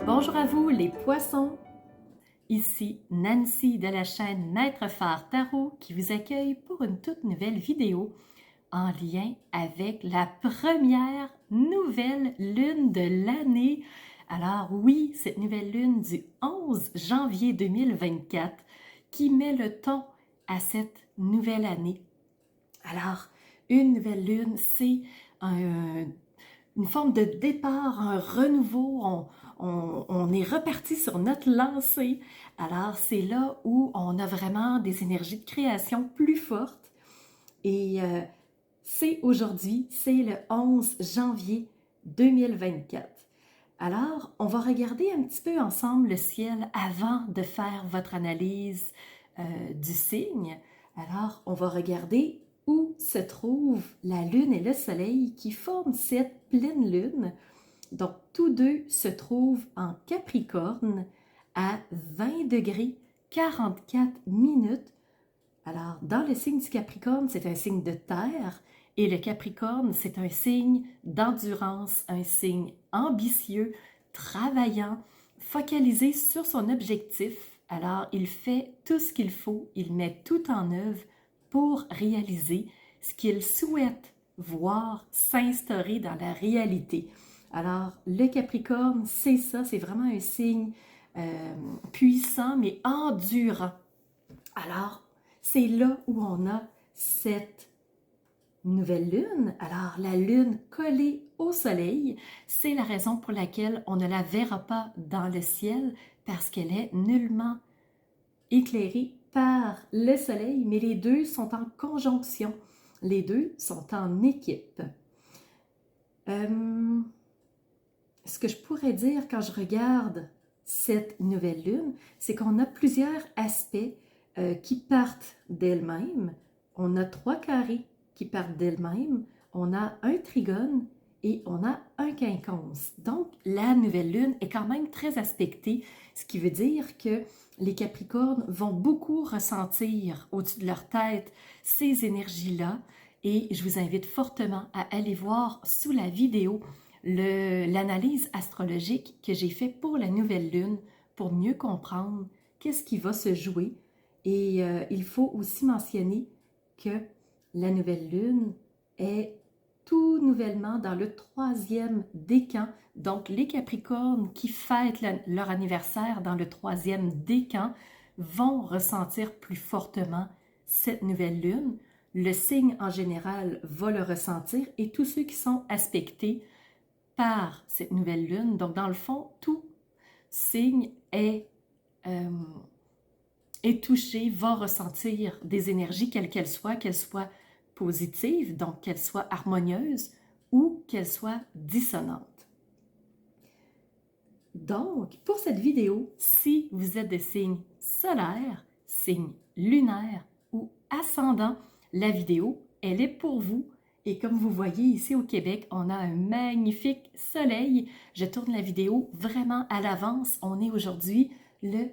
Bonjour à vous les poissons, ici Nancy de la chaîne Naître Phare Tarot qui vous accueille pour une toute nouvelle vidéo en lien avec la première nouvelle lune de l'année. Alors oui, cette nouvelle lune du 11 janvier 2024 qui met le ton à cette nouvelle année. Alors, une nouvelle lune, c'est une forme de départ, un renouveau, on est reparti sur notre lancée. Alors, c'est là où on a vraiment des énergies de création plus fortes. Et c'est aujourd'hui, c'est le 11 janvier 2024. Alors, on va regarder un petit peu ensemble le ciel avant de faire votre analyse du signe. Alors, on va regarder où se trouve la Lune et le Soleil qui forment cette pleine Lune. Donc, tous deux se trouvent en Capricorne à 20 degrés 44 minutes. Alors, dans le signe du Capricorne, c'est un signe de terre et le Capricorne, c'est un signe d'endurance, un signe ambitieux, travaillant, focalisé sur son objectif. Alors, il fait tout ce qu'il faut, il met tout en œuvre pour réaliser ce qu'il souhaite voir s'instaurer dans la réalité. Alors, le Capricorne, c'est ça, c'est vraiment un signe puissant mais endurant. Alors, c'est là où on a cette nouvelle lune. Alors, la lune collée au soleil, c'est la raison pour laquelle on ne la verra pas dans le ciel parce qu'elle est nullement éclairée par le soleil, mais les deux sont en conjonction. Les deux sont en équipe. Ce que je pourrais dire quand je regarde cette nouvelle lune, c'est qu'on a plusieurs aspects qui partent d'elle-même. On a 3 carrés qui partent d'elle-même, on a un trigone et on a un quinconce. Donc, la nouvelle lune est quand même très aspectée, ce qui veut dire que les Capricornes vont beaucoup ressentir au-dessus de leur tête ces énergies-là et je vous invite fortement à aller voir sous la vidéo l'analyse astrologique que j'ai faite pour la nouvelle lune pour mieux comprendre qu'est-ce qui va se jouer. Et il faut aussi mentionner que la nouvelle lune est tout nouvellement dans le 3e décan. Donc, les Capricornes qui fêtent leur anniversaire dans le 3e décan vont ressentir plus fortement cette nouvelle lune. Le signe en général va le ressentir et tous ceux qui sont aspectés par cette nouvelle lune, donc dans le fond, tout signe est touché, va ressentir des énergies, quelles qu'elles soient positives, donc qu'elles soient harmonieuses ou qu'elles soient dissonantes. Donc, pour cette vidéo, si vous êtes de signe solaire, signe lunaire ou ascendant, la vidéo, elle est pour vous. Et comme vous voyez ici au Québec, on a un magnifique soleil. Je tourne la vidéo vraiment à l'avance. On est aujourd'hui le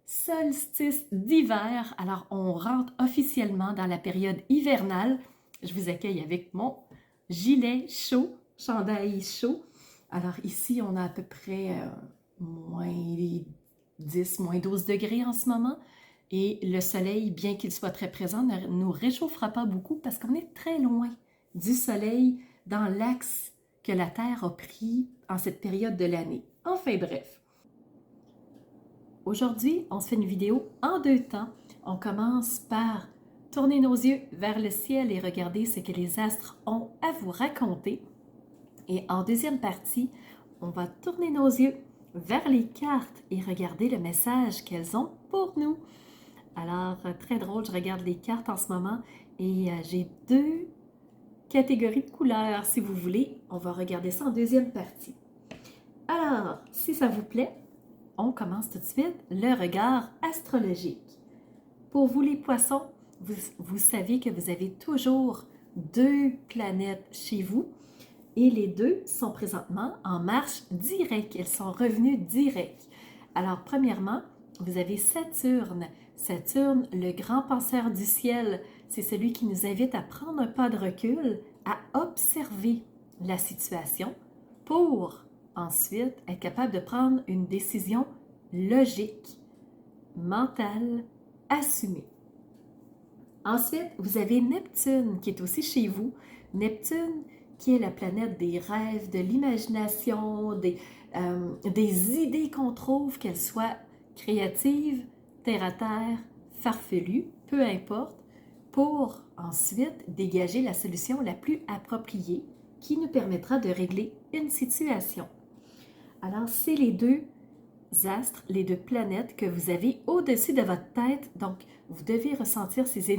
solstice d'hiver. Alors, on rentre officiellement dans la période hivernale. Je vous accueille avec mon gilet chaud, chandail chaud. Alors ici, on a à peu près moins 10, moins 12 degrés en ce moment. Et le soleil, bien qu'il soit très présent, ne nous réchauffera pas beaucoup parce qu'on est très loin du soleil dans l'axe que la Terre a pris en cette période de l'année. Enfin bref. Aujourd'hui, on se fait une vidéo en 2 temps. On commence par tourner nos yeux vers le ciel et regarder ce que les astres ont à vous raconter. Et en deuxième partie, on va tourner nos yeux vers les cartes et regarder le message qu'elles ont pour nous. Alors, très drôle, je regarde les cartes en ce moment et j'ai 2 catégories de couleurs. Si vous voulez, on va regarder ça en deuxième partie. Alors, si ça vous plaît, on commence tout de suite le regard astrologique. Pour vous les poissons, vous savez que vous avez toujours 2 planètes chez vous et les 2 sont présentement en marche directe. Elles sont revenues directes. Alors, premièrement, vous avez Saturne. Saturne, le grand penseur du ciel, c'est celui qui nous invite à prendre un pas de recul, à observer la situation pour ensuite être capable de prendre une décision logique, mentale, assumée. Ensuite, vous avez Neptune qui est aussi chez vous. Neptune qui est la planète des rêves, de l'imagination, des idées qu'on trouve, qu'elles soient créatives, terre-à-terre, farfelues, peu importe, pour ensuite dégager la solution la plus appropriée qui nous permettra de régler une situation. Alors, c'est les deux astres, les deux planètes que vous avez au-dessus de votre tête. Donc, vous devez ressentir ces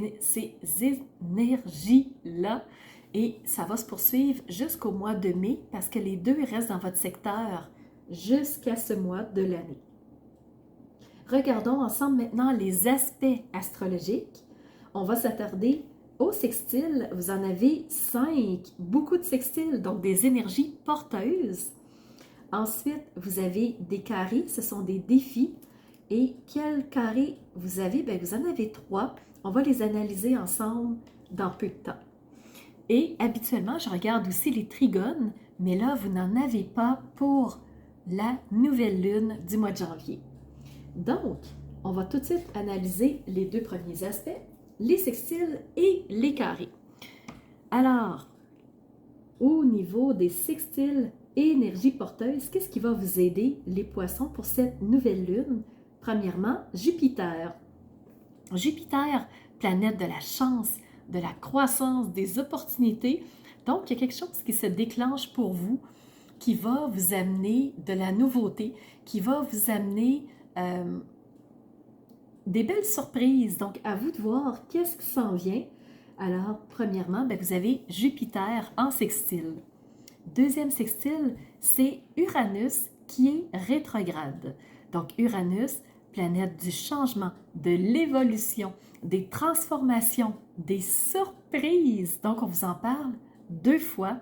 énergies-là et ça va se poursuivre jusqu'au mois de mai parce que les deux restent dans votre secteur jusqu'à ce mois de l'année. Regardons ensemble maintenant les aspects astrologiques. On va s'attarder au sextile. Vous en avez 5, beaucoup de sextiles, donc des énergies porteuses. Ensuite, vous avez des carrés, ce sont des défis. Et quels carrés vous avez? Bien, vous en avez 3. On va les analyser ensemble dans peu de temps. Et habituellement, je regarde aussi les trigones, mais là, vous n'en avez pas pour la nouvelle lune du mois de janvier. Donc, on va tout de suite analyser les 2 premiers aspects, les sextiles et les carrés. Alors, au niveau des sextiles et énergie porteuse, qu'est-ce qui va vous aider, les poissons, pour cette nouvelle lune? Premièrement, Jupiter. Jupiter, planète de la chance, de la croissance, des opportunités. Donc, il y a quelque chose qui se déclenche pour vous, qui va vous amener de la nouveauté, qui va vous amener des belles surprises. Donc, à vous de voir qu'est-ce qui s'en vient. Alors, premièrement, bien, vous avez Jupiter en sextile. Deuxième sextile, c'est Uranus qui est rétrograde. Donc, Uranus, planète du changement, de l'évolution, des transformations, des surprises. Donc, on vous en parle 2 fois.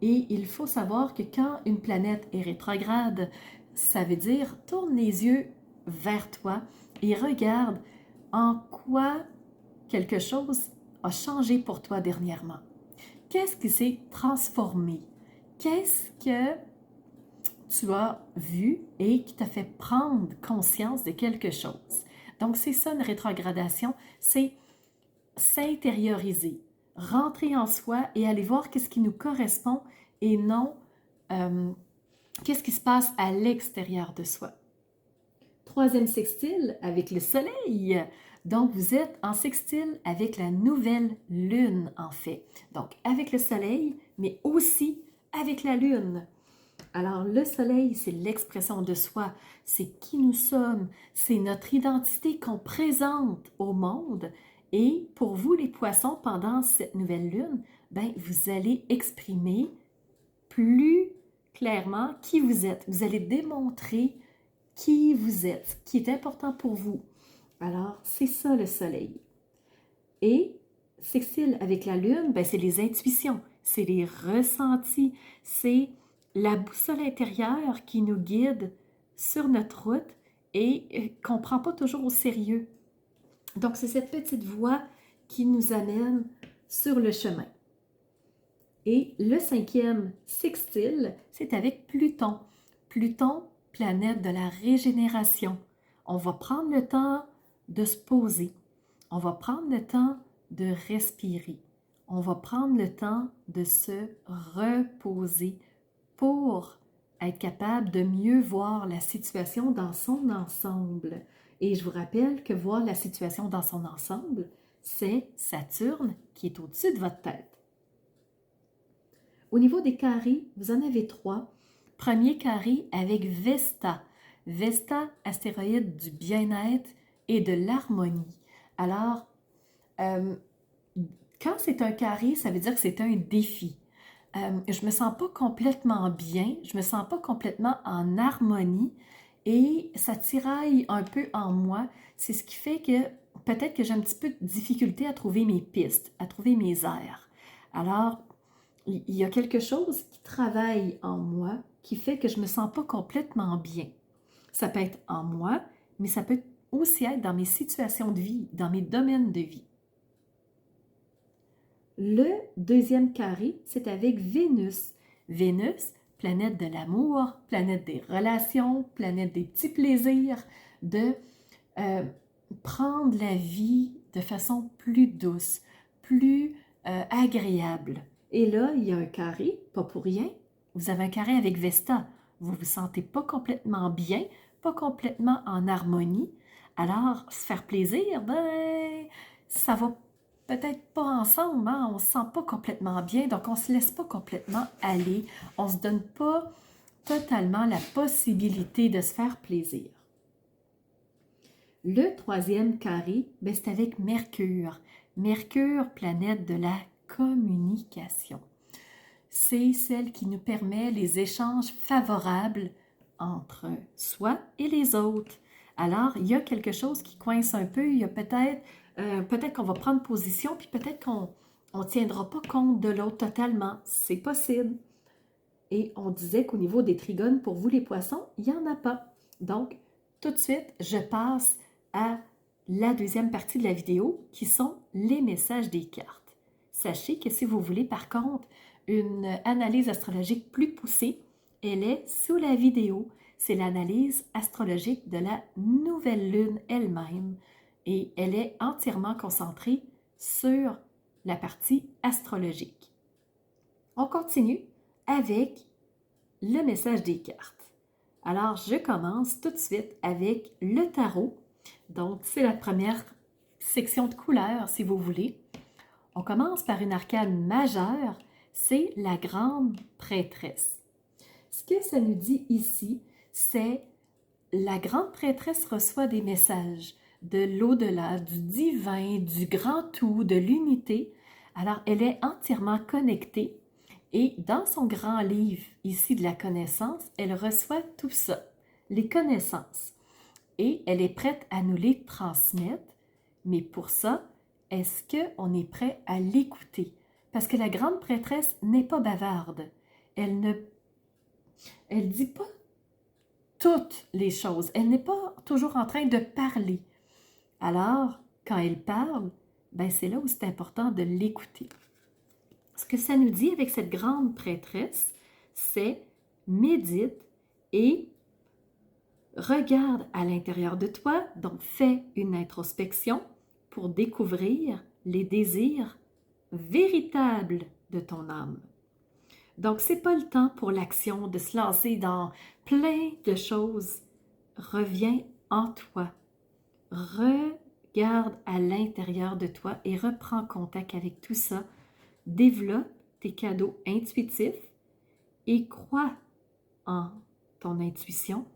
Et il faut savoir que quand une planète est rétrograde, ça veut dire tourne les yeux vers toi et regarde en quoi quelque chose a changé pour toi dernièrement. Qu'est-ce qui s'est transformé? Qu'est-ce que tu as vu et qui t'a fait prendre conscience de quelque chose? Donc, c'est ça une rétrogradation, c'est s'intérioriser, rentrer en soi et aller voir qu'est-ce qui nous correspond et non qu'est-ce qui se passe à l'extérieur de soi. Troisième sextile avec le soleil. Donc, vous êtes en sextile avec la nouvelle lune, en fait. Donc, avec le soleil, mais aussi avec la lune. Alors, le soleil, c'est l'expression de soi, c'est qui nous sommes, c'est notre identité qu'on présente au monde. Et pour vous, les poissons, pendant cette nouvelle lune, ben, vous allez exprimer plus clairement qui vous êtes. Vous allez démontrer qui vous êtes, qui est important pour vous. Alors, c'est ça le soleil. Et sextile avec la lune, ben, c'est les intuitions, c'est les ressentis, c'est la boussole intérieure qui nous guide sur notre route et qu'on ne prend pas toujours au sérieux. Donc, c'est cette petite voix qui nous amène sur le chemin. Et le 5e sextile, c'est avec Pluton. Pluton, planète de la régénération. On va prendre le temps de se poser. On va prendre le temps de respirer. On va prendre le temps de se reposer pour être capable de mieux voir la situation dans son ensemble. Et je vous rappelle que voir la situation dans son ensemble, c'est Saturne qui est au-dessus de votre tête. Au niveau des carrés, vous en avez 3. Premier carré avec Vesta. Vesta, astéroïde du bien-être et de l'harmonie. Alors, quand c'est un carré, ça veut dire que c'est un défi. Je me sens pas complètement bien, je me sens pas complètement en harmonie et ça tiraille un peu en moi. C'est ce qui fait que peut-être que j'ai un petit peu de difficulté à trouver mes pistes, à trouver mes airs. Alors, il y a quelque chose qui travaille en moi qui fait que je me sens pas complètement bien. Ça peut être en moi, mais ça peut aussi être dans mes situations de vie, dans mes domaines de vie. Le 2e carré, c'est avec Vénus. Vénus, planète de l'amour, planète des relations, planète des petits plaisirs, de prendre la vie de façon plus douce, plus agréable. Et là, il y a un carré, pas pour rien. Vous avez un carré avec Vesta. Vous ne vous sentez pas complètement bien, pas complètement en harmonie. Alors, se faire plaisir, ben, ça va peut-être pas ensemble, hein? On ne se sent pas complètement bien, donc on ne se laisse pas complètement aller. On ne se donne pas totalement la possibilité de se faire plaisir. Le troisième carré, ben, c'est avec Mercure. Mercure, planète de la communication. C'est celle qui nous permet les échanges favorables entre soi et les autres. Alors, il y a quelque chose qui coince un peu, il y a peut-être qu'on va prendre position, puis peut-être qu'on ne tiendra pas compte de l'autre totalement. C'est possible. Et on disait qu'au niveau des trigones, pour vous les poissons, il n'y en a pas. Donc, tout de suite, je passe à la deuxième partie de la vidéo, qui sont les messages des cartes. Sachez que si vous voulez, par contre, une analyse astrologique plus poussée, elle est sous la vidéo. C'est l'analyse astrologique de la nouvelle lune elle-même et elle est entièrement concentrée sur la partie astrologique. On continue avec le message des cartes. Alors, je commence tout de suite avec le tarot. Donc, c'est la première section de couleurs, si vous voulez. On commence par une arcane majeure, c'est la grande prêtresse. Ce que ça nous dit ici, c'est la grande prêtresse reçoit des messages de l'au-delà, du divin, du grand tout, de l'unité. Alors, elle est entièrement connectée et dans son grand livre ici de la connaissance, elle reçoit tout ça, les connaissances. Et elle est prête à nous les transmettre, mais pour ça, est-ce qu'on est prêt à l'écouter? Parce que la grande prêtresse n'est pas bavarde. Elle dit pas toutes les choses. Elle n'est pas toujours en train de parler. Alors, quand elle parle, ben c'est là où c'est important de l'écouter. Ce que ça nous dit avec cette grande prêtresse, c'est médite et regarde à l'intérieur de toi, donc fais une introspection pour découvrir les désirs véritables de ton âme. Donc, ce n'est pas le temps pour l'action de se lancer dans plein de choses. Reviens en toi. Regarde à l'intérieur de toi et reprends contact avec tout ça. Développe tes cadeaux intuitifs et crois en ton intuition.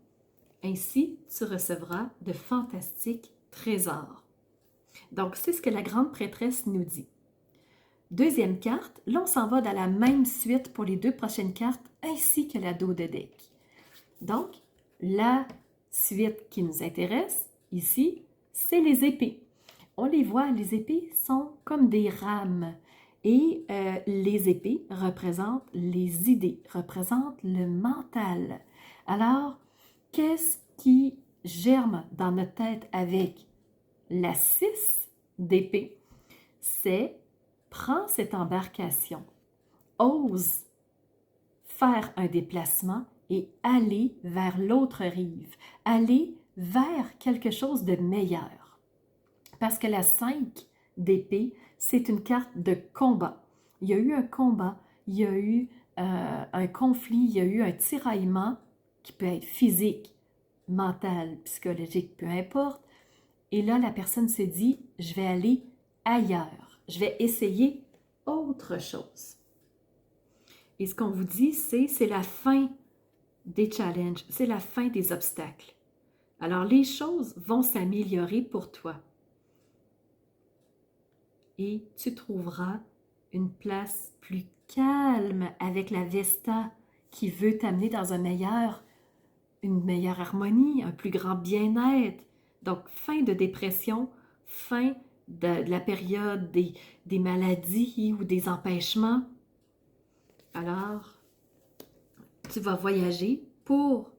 Ainsi, tu recevras de fantastiques trésors. Donc, c'est ce que la grande prêtresse nous dit. Deuxième carte, là on s'en va dans la même suite pour les deux prochaines cartes ainsi que la dos de deck. Donc, la suite qui nous intéresse ici, c'est les épées. On les voit, les épées sont comme des rames et les épées représentent les idées, représentent le mental. Alors, qu'est-ce qui germe dans notre tête avec la 6 d'épée? C'est prends cette embarcation, ose faire un déplacement et aller vers l'autre rive, aller vers quelque chose de meilleur. Parce que la 5 d'épée, c'est une carte de combat. Il y a eu un combat, il y a eu un conflit, il y a eu un tiraillement qui peut être physique, mental, psychologique, peu importe. Et là, la personne se dit, je vais aller ailleurs. Je vais essayer autre chose. Et ce qu'on vous dit, c'est la fin des challenges, c'est la fin des obstacles. Alors, les choses vont s'améliorer pour toi. Et tu trouveras une place plus calme avec la Vesta qui veut t'amener dans une meilleure harmonie, un plus grand bien-être. Donc, fin de dépression, fin de la période des maladies ou des empêchements. Alors, tu vas voyager pour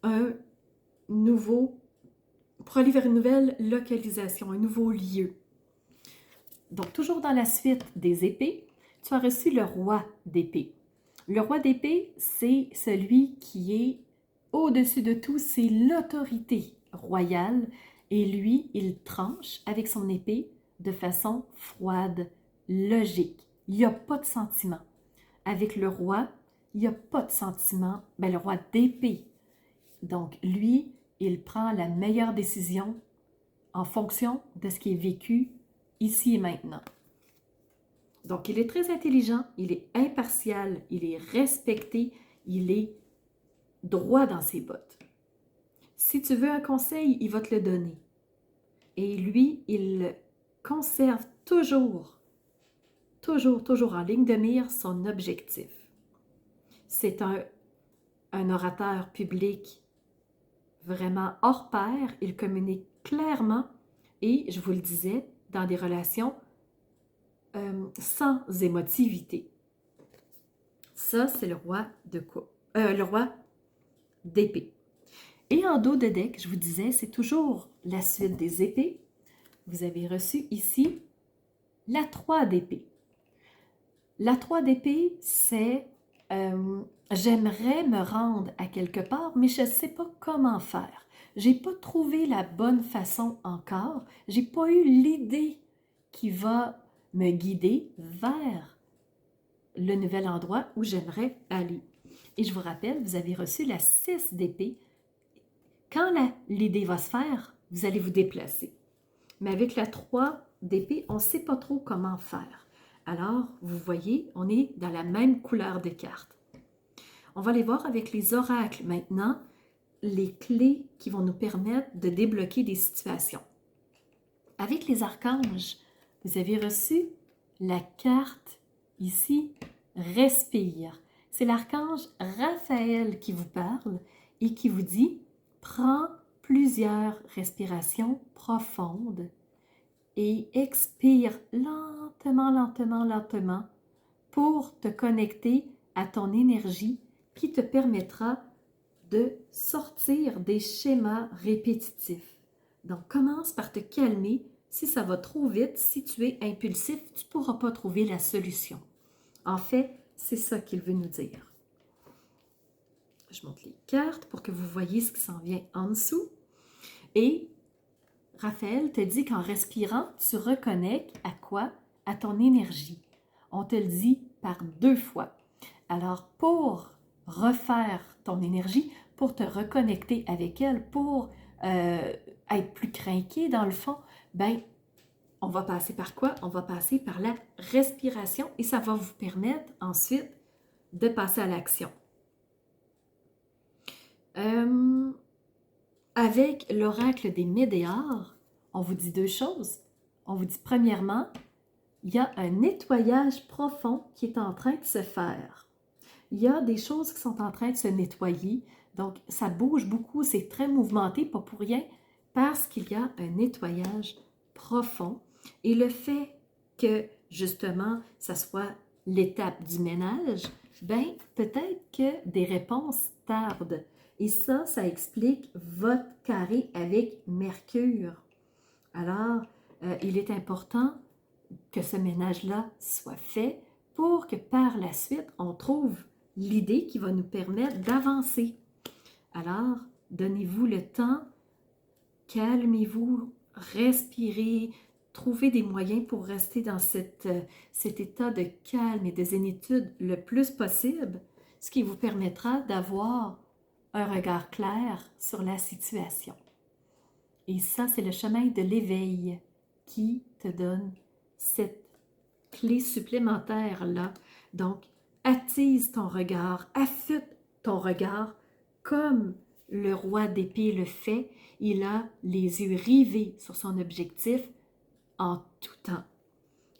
aller vers une nouvelle localisation, un nouveau lieu. Donc, toujours dans la suite des épées, tu as reçu le roi d'épée. Le roi d'épée, c'est celui qui est au-dessus de tout, c'est l'autorité royale. Et lui, il tranche avec son épée de façon froide, logique. Il n'y a pas de sentiment. Avec le roi, il n'y a pas de sentiment. Ben, le roi d'épée. Donc, lui, il prend la meilleure décision en fonction de ce qui est vécu ici et maintenant. Donc, il est très intelligent, il est impartial, il est respecté, il est droit dans ses bottes. Si tu veux un conseil, il va te le donner. Et lui, il conserve toujours en ligne de mire son objectif. C'est un orateur public vraiment hors pair, il communique clairement et, je vous le disais, dans des relations sans émotivité. Ça, c'est le roi le roi d'épée. Et en dos de deck, je vous disais, c'est toujours la suite des épées. Vous avez reçu ici la 3 d'épée. La 3 d'épée, c'est j'aimerais me rendre à quelque part, mais je ne sais pas comment faire. Je n'ai pas trouvé la bonne façon encore. Je n'ai pas eu l'idée qui va me guider vers le nouvel endroit où j'aimerais aller. Et je vous rappelle, vous avez reçu la 6 d'épée. Quand l'idée va se faire, vous allez vous déplacer. Mais avec la 3 d'épée, on ne sait pas trop comment faire. Alors, vous voyez, on est dans la même couleur de carte. On va aller voir avec les oracles maintenant, les clés qui vont nous permettre de débloquer des situations. Avec les archanges, vous avez reçu la carte ici, respire. C'est l'archange Raphaël qui vous parle et qui vous dit, prends plusieurs respirations profondes et expire lentement, lentement, lentement pour te connecter à ton énergie qui te permettra de sortir des schémas répétitifs. Donc, commence par te calmer. Si ça va trop vite, si tu es impulsif, tu ne pourras pas trouver la solution. En fait, c'est ça qu'il veut nous dire. Je monte les cartes pour que vous voyez ce qui s'en vient en dessous. Et Raphaël te dit qu'en respirant, tu reconnectes à quoi? À ton énergie. On te le dit par 2 fois. Alors, pour refaire ton énergie, pour te reconnecter avec elle, pour être plus crinqué dans le fond, ben, on va passer par quoi? On va passer par la respiration et ça va vous permettre ensuite de passer à l'action. Avec l'oracle des Médéors, on vous dit 2 choses. On vous dit premièrement, il y a un nettoyage profond qui est en train de se faire. Il y a des choses qui sont en train de se nettoyer, donc ça bouge beaucoup, c'est très mouvementé, pas pour rien, parce qu'il y a un nettoyage profond. Et le fait que, justement, ça soit l'étape du ménage, ben peut-être que des réponses tardent. Et ça explique votre carré avec Mercure. Alors, il est important que ce ménage-là soit fait pour que par la suite, on trouve l'idée qui va nous permettre d'avancer. Alors, donnez-vous le temps, calmez-vous, respirez, trouvez des moyens pour rester dans cet état de calme et de zénitude le plus possible, ce qui vous permettra d'avoir un regard clair sur la situation. Et ça, c'est le chemin de l'éveil qui te donne cette clé supplémentaire-là. Donc, attise ton regard, affûte ton regard comme le roi d'épée le fait. Il a les yeux rivés sur son objectif en tout temps.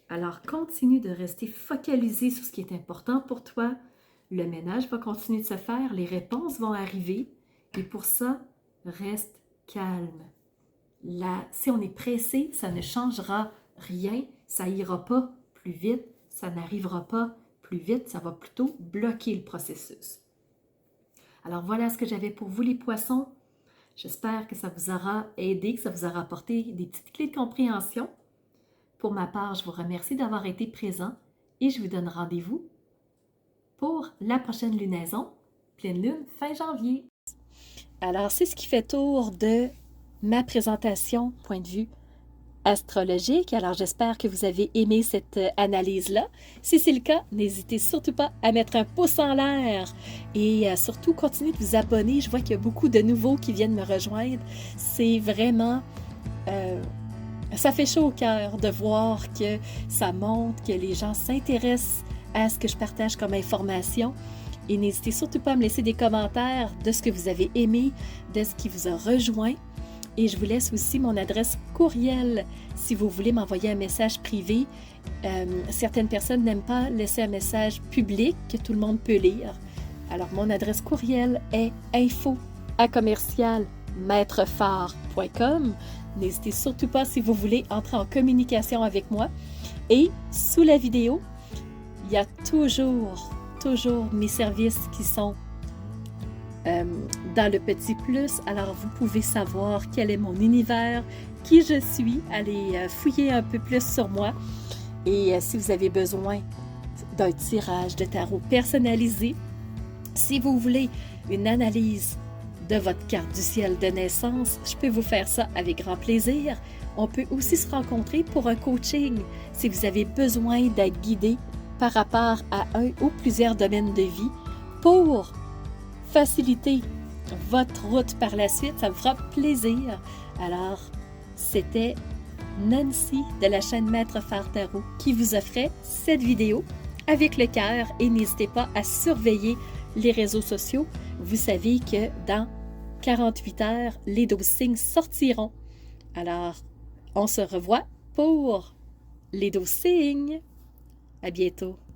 Alors, continue de rester focalisé sur ce qui est important pour toi. Le ménage va continuer de se faire, les réponses vont arriver et pour ça, reste calme. Là, si on est pressé, ça ne changera rien, ça ira pas plus vite, ça n'arrivera pas plus vite, ça va plutôt bloquer le processus. Alors voilà ce que j'avais pour vous les poissons. J'espère que ça vous aura aidé, que ça vous aura apporté des petites clés de compréhension. Pour ma part, je vous remercie d'avoir été présent et je vous donne rendez-vous pour la prochaine lunaison, pleine lune, fin janvier. Alors, c'est ce qui fait tour de ma présentation, point de vue astrologique. Alors, j'espère que vous avez aimé cette analyse-là. Si c'est le cas, n'hésitez surtout pas à mettre un pouce en l'air et surtout, continuez de vous abonner. Je vois qu'il y a beaucoup de nouveaux qui viennent me rejoindre. C'est vraiment... ça fait chaud au cœur de voir que ça montre, que les gens s'intéressent à ce que je partage comme information. Et n'hésitez surtout pas à me laisser des commentaires de ce que vous avez aimé, de ce qui vous a rejoint. Et je vous laisse aussi mon adresse courriel si vous voulez m'envoyer un message privé. Certaines personnes n'aiment pas laisser un message public que tout le monde peut lire. Alors, mon adresse courriel est info@commercialmaitrefort.com. N'hésitez surtout pas si vous voulez entrer en communication avec moi. Et sous la vidéo, il y a toujours mes services qui sont dans le petit plus. Alors, vous pouvez savoir quel est mon univers, qui je suis, allez fouiller un peu plus sur moi. Et si vous avez besoin d'un tirage de tarot personnalisé, si vous voulez une analyse de votre carte du ciel de naissance, je peux vous faire ça avec grand plaisir. On peut aussi se rencontrer pour un coaching si vous avez besoin d'être guidé par rapport à un ou plusieurs domaines de vie pour faciliter votre route par la suite. Ça me fera plaisir. Alors, c'était Nancy de la chaîne Maître Phare Tarot qui vous offrait cette vidéo avec le cœur et n'hésitez pas à surveiller les réseaux sociaux. Vous savez que dans 48 heures, les 12 signes sortiront. Alors, on se revoit pour les 12 signes. À bientôt.